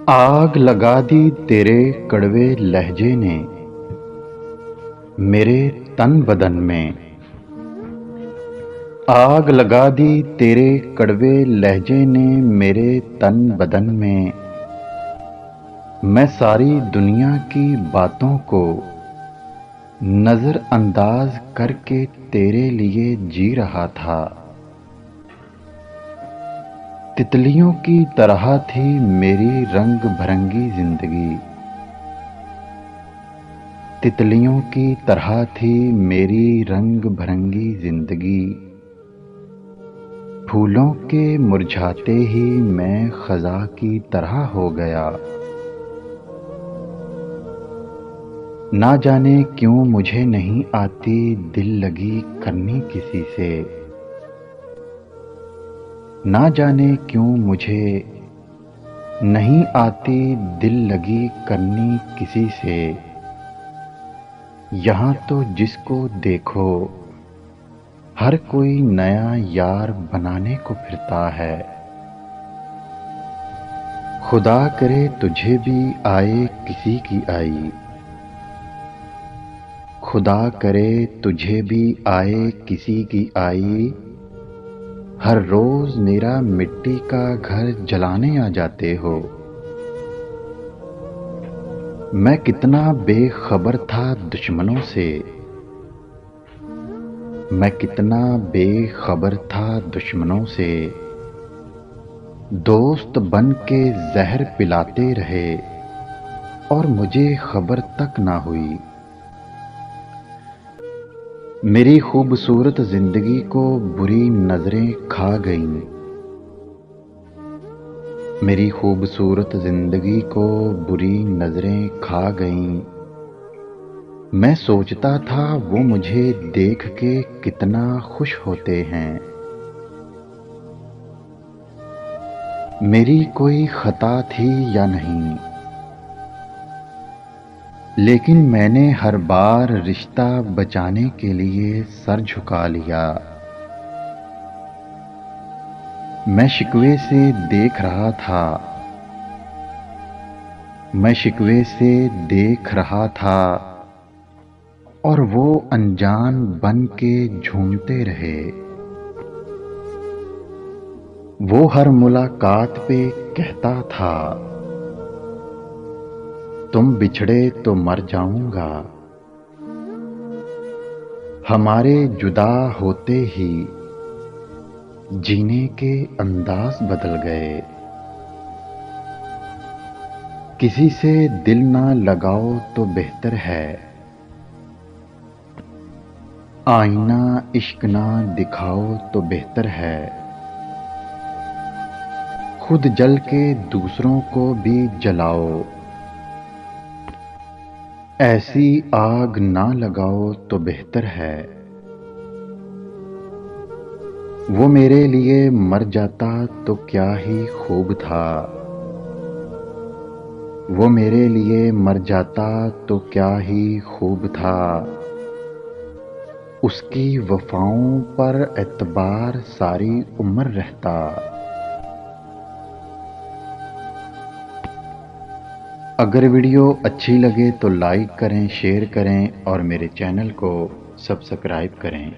आग लगा दी तेरे कड़वे लहजे ने मेरे तन बदन में। आग लगा दी तेरे कड़वे लहजे ने मेरे तन बदन में। मैं सारी दुनिया की बातों को नजरअंदाज करके तेरे लिए जी रहा था। तितलियों की तरह थी मेरी रंग भरंगी जिंदगी। तितलियों की तरह थी मेरी रंग भरंगी जिंदगी। फूलों के मुरझाते ही मैं खज़ा की तरह हो गया। ना जाने क्यों मुझे नहीं आती दिल लगी करनी किसी से। ना जाने क्यों मुझे नहीं आती दिल लगी करनी किसी से। यहाँ तो जिसको देखो हर कोई नया यार बनाने को फिरता है। खुदा करे तुझे भी आए किसी की आई। खुदा करे तुझे भी आए किसी की आई। हर रोज मेरा मिट्टी का घर जलाने आ जाते हो। मैं कितना बेखबर था दुश्मनों से। मैं कितना बेखबर था दुश्मनों से। दोस्त बन के जहर पिलाते रहे और मुझे खबर तक ना हुई। मेरी खूबसूरत जिंदगी को बुरी नजरें खा गईं। मेरी खूबसूरत जिंदगी को बुरी नजरें खा गईं। मैं सोचता था वो मुझे देख के कितना खुश होते हैं। मेरी कोई खता थी या नहीं, लेकिन मैंने हर बार रिश्ता बचाने के लिए सर झुका लिया। मैं शिकवे से देख रहा था। मैं शिकवे से देख रहा था और वो अनजान बन के झूमते रहे। वो हर मुलाकात पे कहता था तुम बिछड़े तो मर जाऊंगा। हमारे जुदा होते ही जीने के अंदाज बदल गए। किसी से दिल ना लगाओ तो बेहतर है। आईना इश्क ना दिखाओ तो बेहतर है। खुद जल के दूसरों को भी जलाओ। ऐसी आग ना लगाओ तो बेहतर है। वो मेरे लिए मर जाता तो क्या ही खूब था। वो मेरे लिए मर जाता तो क्या ही खूब था। उसकी वफाओं पर एतबार सारी उम्र रहता। अगर वीडियो अच्छी लगे तो लाइक करें, शेयर करें और मेरे चैनल को सब्सक्राइब करें।